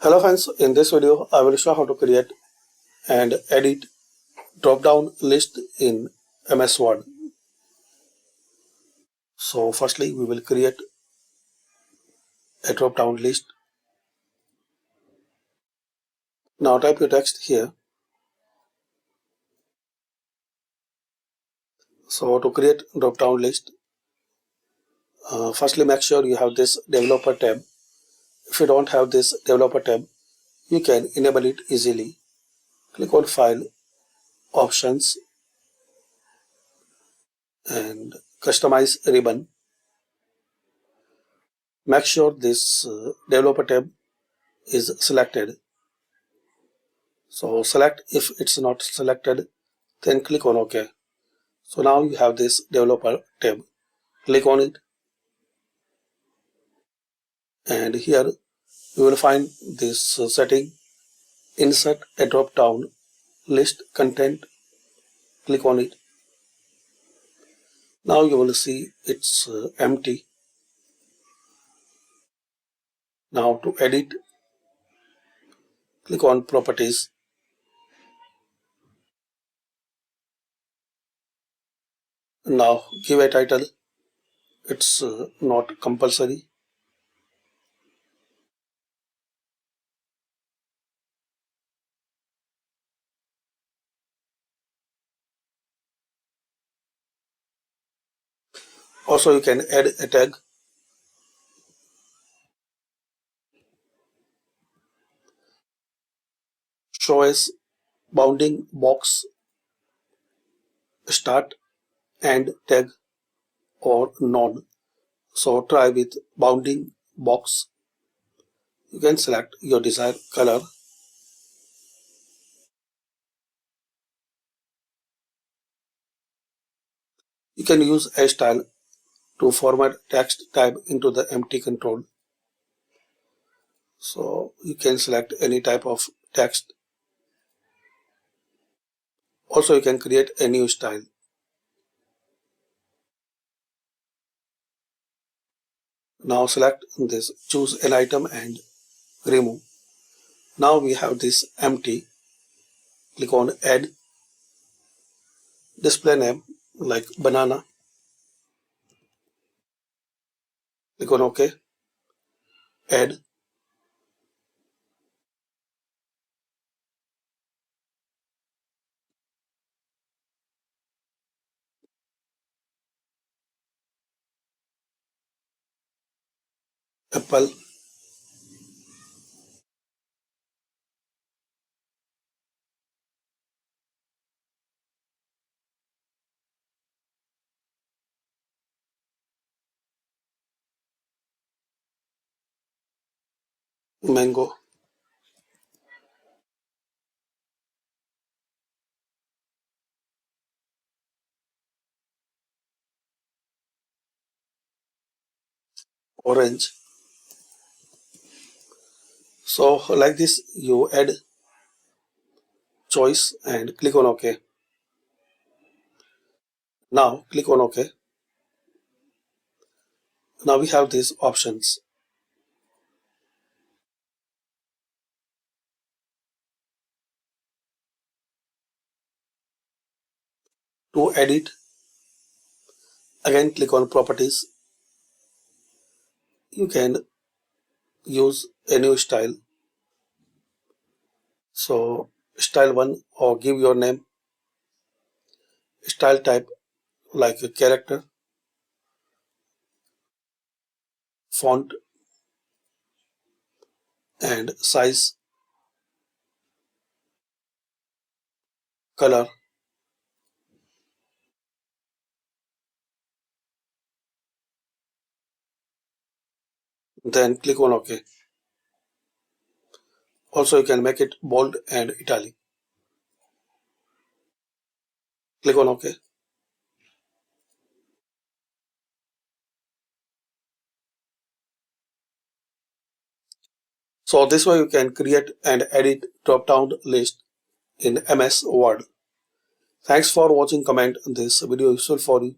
Hello friends, in this video I will show how to create and edit drop-down list in MS Word. So firstly we will create a drop-down list. Now type your text here. So to create drop-down list, firstly make sure you have this developer tab. If you don't have this developer tab, you can enable it easily. Click on File, Options and Customize ribbon. Make sure this developer tab is selected. So select. If it's not selected, then click on OK. So now you have this developer tab. Click on it and here you will find this setting, insert a drop down list content. Click on it. Now you will see it's empty. Now to edit, click on properties. Now give a title. It's not compulsory. Also you can add a tag. Show as bounding box, start and tag or none. So try with bounding box. You can select your desired color. You can use a style to format text type into the empty control. So you can select any type of text. Also you can create a new style. Now select this, choose an item and remove. Now we have this empty. Click on add. Display name like banana. Click on OK. Add. Apple. Mango. Orange. So like this you add choice and click on OK. Now click on OK. Now we have these options. To edit, again click on properties. You can use a new style. So style 1 or give your name. Style type like a character, font and size, color. Then click on OK. Also you can make it bold and italic. Click on OK. So this way you can create and edit drop-down list in MS Word. Thanks for watching. Comment this video useful for you.